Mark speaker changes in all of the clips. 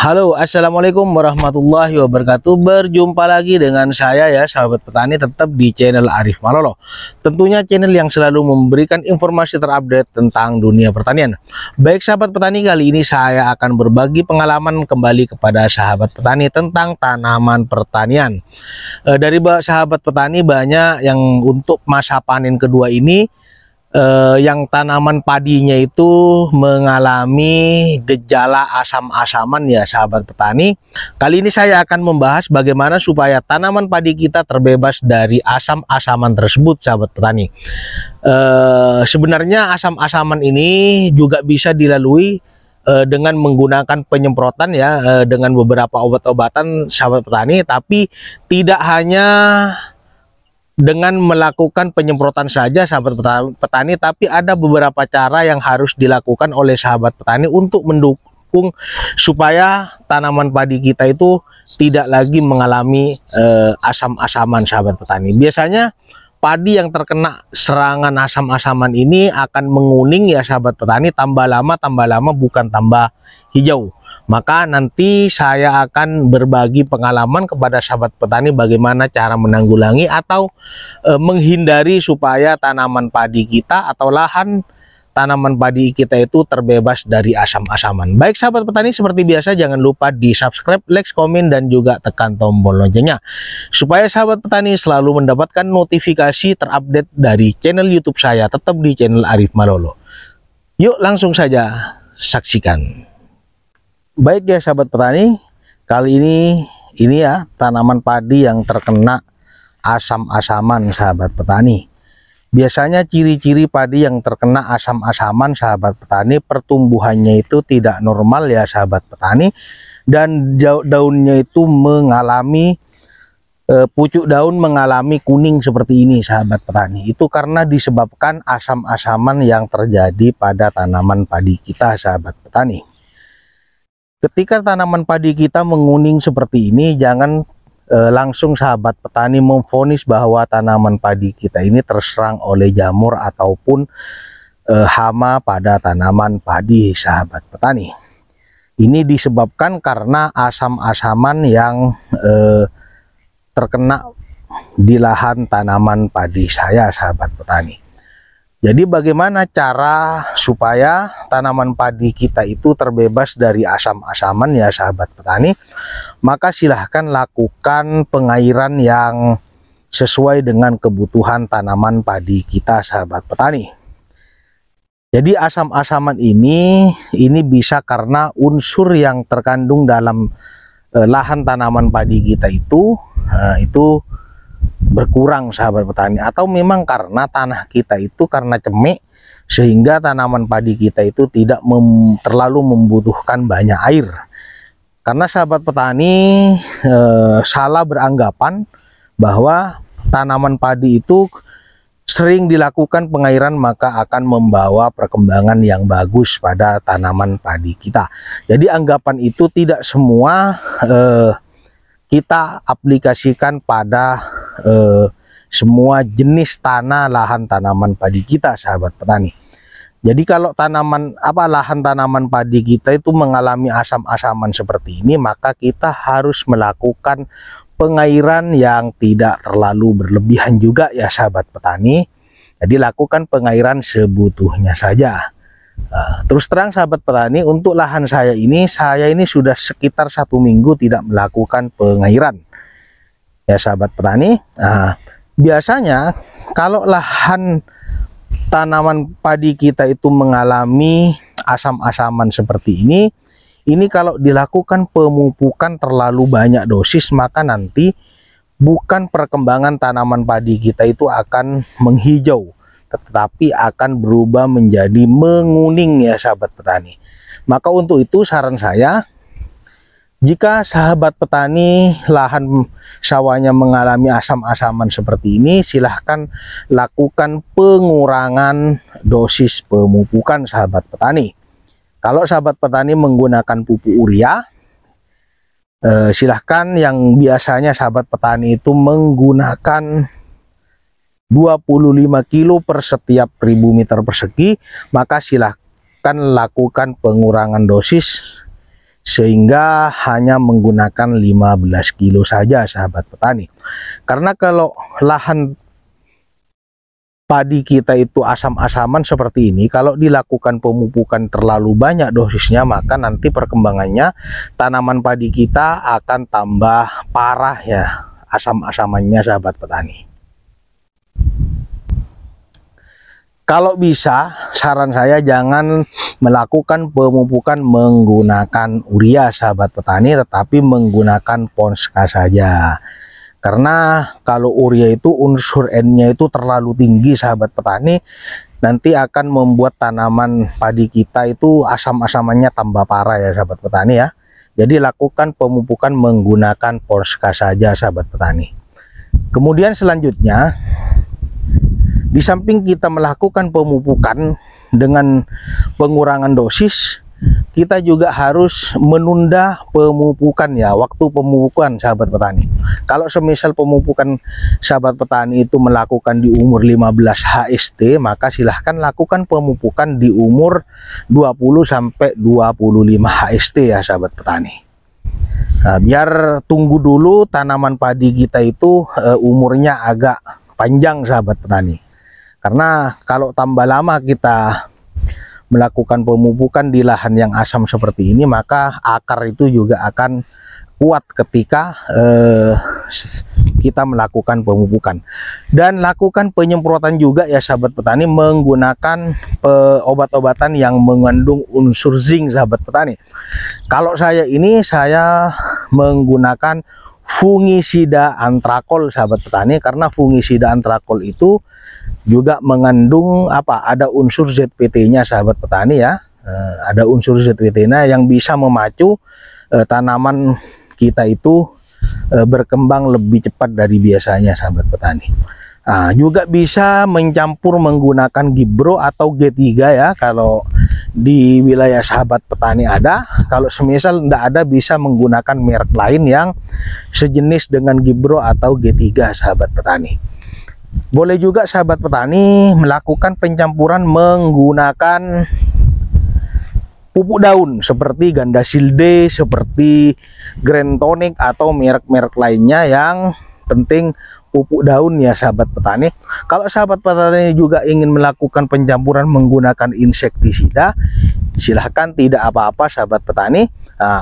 Speaker 1: Halo, assalamualaikum warahmatullahi wabarakatuh. Berjumpa lagi dengan saya ya, sahabat petani, tetap di channel Arif Malolo. Tentunya channel yang selalu memberikan informasi terupdate tentang dunia pertanian. Baik sahabat petani, kali ini saya akan berbagi pengalaman kembali kepada sahabat petani tentang tanaman pertanian. Dari sahabat petani banyak yang untuk masa panen kedua ini yang tanaman padinya itu mengalami gejala asam-asaman ya sahabat petani. Kali ini saya akan membahas bagaimana supaya tanaman padi kita terbebas dari asam-asaman tersebut sahabat petani. Sebenarnya asam-asaman ini juga bisa dilalui dengan menggunakan penyemprotan ya, dengan beberapa obat-obatan sahabat petani, tapi tidak hanya dengan melakukan penyemprotan saja sahabat petani, tapi ada beberapa cara yang harus dilakukan oleh sahabat petani untuk mendukung supaya tanaman padi kita itu tidak lagi mengalami asam-asaman sahabat petani. Biasanya padi yang terkena serangan asam-asaman ini akan menguning ya sahabat petani, tambah lama bukan tambah hijau. Maka nanti saya akan berbagi pengalaman kepada sahabat petani bagaimana cara menanggulangi atau menghindari supaya tanaman padi kita atau lahan tanaman padi kita itu terbebas dari asam-asaman. Baik sahabat petani, seperti biasa jangan lupa di subscribe, like, komen, dan juga tekan tombol loncengnya supaya sahabat petani selalu mendapatkan notifikasi terupdate dari channel YouTube saya, tetap di channel Arif Malolo. Yuk langsung saja saksikan. Baik ya sahabat petani, kali ini ya tanaman padi yang terkena asam-asaman sahabat petani. Biasanya ciri-ciri padi yang terkena asam-asaman sahabat petani, pertumbuhannya itu tidak normal ya sahabat petani, dan daunnya itu mengalami pucuk daun mengalami kuning seperti ini sahabat petani. Itu karena disebabkan asam-asaman yang terjadi pada tanaman padi kita sahabat petani. Ketika tanaman padi kita menguning seperti ini, jangan langsung sahabat petani memvonis bahwa tanaman padi kita ini terserang oleh jamur ataupun hama pada tanaman padi sahabat petani. Ini disebabkan karena asam-asaman yang terkena di lahan tanaman padi saya sahabat petani. Jadi bagaimana cara supaya tanaman padi kita itu terbebas dari asam-asaman ya sahabat petani? Maka silahkan lakukan pengairan yang sesuai dengan kebutuhan tanaman padi kita sahabat petani. Jadi asam-asaman ini bisa karena unsur yang terkandung dalam lahan tanaman padi kita itu berkurang sahabat petani, atau memang karena tanah kita itu karena cemik sehingga tanaman padi kita itu tidak terlalu membutuhkan banyak air. Karena sahabat petani salah beranggapan bahwa tanaman padi itu sering dilakukan pengairan maka akan membawa perkembangan yang bagus pada tanaman padi kita. Jadi anggapan itu tidak semua kita aplikasikan pada semua jenis tanah lahan tanaman padi kita sahabat petani. Jadi kalau lahan tanaman padi kita itu mengalami asam-asaman seperti ini, maka kita harus melakukan pengairan yang tidak terlalu berlebihan juga ya sahabat petani. Jadi lakukan pengairan sebutuhnya saja. Terus terang sahabat petani, untuk lahan saya ini sudah sekitar 1 minggu tidak melakukan pengairan ya sahabat petani. Biasanya kalau lahan tanaman padi kita itu mengalami asam-asaman seperti ini kalau dilakukan pemupukan terlalu banyak dosis, maka nanti bukan perkembangan tanaman padi kita itu akan menghijau, tetapi akan berubah menjadi menguning ya sahabat petani. Maka untuk itu saran saya, jika sahabat petani lahan sawahnya mengalami asam-asaman seperti ini, silahkan lakukan pengurangan dosis pemupukan sahabat petani. Kalau sahabat petani menggunakan pupuk urea, silahkan yang biasanya sahabat petani itu menggunakan 25 kilo per setiap 1000 meter persegi, maka silahkan lakukan pengurangan dosis sehingga hanya menggunakan 15 kilo saja sahabat petani. Karena kalau lahan padi kita itu asam-asaman seperti ini, kalau dilakukan pemupukan terlalu banyak dosisnya, maka nanti perkembangannya tanaman padi kita akan tambah parah ya asam-asamannya sahabat petani. Kalau bisa, saran saya jangan melakukan pemupukan menggunakan urea sahabat petani, tetapi menggunakan Ponska saja. Karena kalau urea itu unsur N-nya itu terlalu tinggi sahabat petani, nanti akan membuat tanaman padi kita itu asam-asamannya tambah parah ya sahabat petani ya. Jadi lakukan pemupukan menggunakan Ponska saja sahabat petani. Kemudian selanjutnya, di samping kita melakukan pemupukan dengan pengurangan dosis, kita juga harus menunda pemupukan ya, waktu pemupukan sahabat petani. Kalau semisal pemupukan sahabat petani itu melakukan di umur 15 HST, maka silahkan lakukan pemupukan di umur 20 sampai 25 HST ya sahabat petani. Nah, biar tunggu dulu tanaman padi kita itu umurnya agak panjang sahabat petani. Karena kalau tambah lama kita melakukan pemupukan di lahan yang asam seperti ini, maka akar itu juga akan kuat ketika kita melakukan pemupukan. Dan lakukan penyemprotan juga ya sahabat petani menggunakan obat-obatan yang mengandung unsur zinc sahabat petani. Kalau saya menggunakan fungisida antrakol sahabat petani, karena fungisida antrakol itu juga mengandung ada unsur ZPT-nya sahabat petani ya. Ada unsur ZPT-nya yang bisa memacu tanaman kita itu berkembang lebih cepat dari biasanya sahabat petani. Juga bisa mencampur menggunakan Gibro atau G3 ya, kalau di wilayah sahabat petani ada. Kalau semisal tidak ada, bisa menggunakan merek lain yang sejenis dengan Gibro atau G3 sahabat petani. Boleh juga sahabat petani melakukan pencampuran menggunakan pupuk daun seperti Gandasil D, seperti Grand Tonic atau merek-merek lainnya, yang penting pupuk daun ya sahabat petani. Kalau sahabat petani juga ingin melakukan pencampuran menggunakan insektisida, silahkan, tidak apa-apa sahabat petani.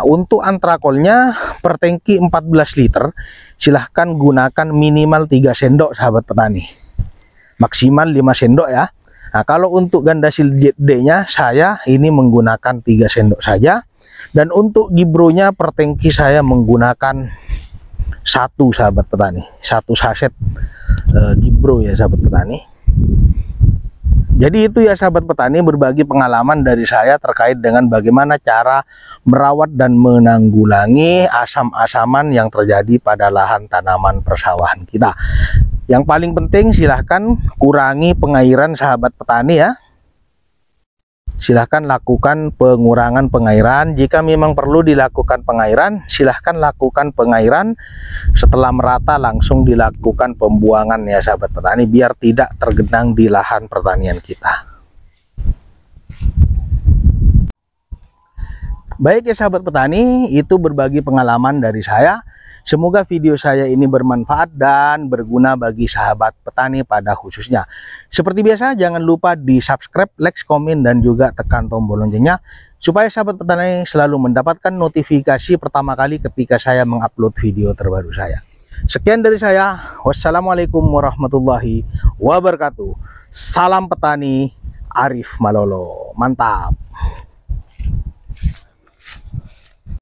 Speaker 1: Untuk antrakolnya per tangki 14 liter, silahkan gunakan minimal 3 sendok sahabat petani, maksimal 5 sendok ya. Kalau untuk Gandasil D-nya saya ini menggunakan 3 sendok saja. Dan untuk Gibronya per tangki saya menggunakan 1 sahabat petani, 1 saset Gibro ya sahabat petani. Jadi itu ya sahabat petani, berbagi pengalaman dari saya terkait dengan bagaimana cara merawat dan menanggulangi asam-asaman yang terjadi pada lahan tanaman persawahan kita. Yang paling penting, silahkan kurangi pengairan sahabat petani ya. Silahkan lakukan pengurangan pengairan. Jika memang perlu dilakukan pengairan, silahkan lakukan pengairan. Setelah merata langsung dilakukan pembuangan ya sahabat petani, biar tidak tergenang di lahan pertanian kita. Baik ya sahabat petani, itu berbagi pengalaman dari saya. Semoga video saya ini bermanfaat dan berguna bagi sahabat petani pada khususnya. Seperti biasa, jangan lupa di subscribe, like, komen, dan juga tekan tombol loncengnya, supaya sahabat petani selalu mendapatkan notifikasi pertama kali ketika saya mengupload video terbaru saya. Sekian dari saya. Wassalamualaikum warahmatullahi wabarakatuh. Salam petani, Arif Malolo. Mantap.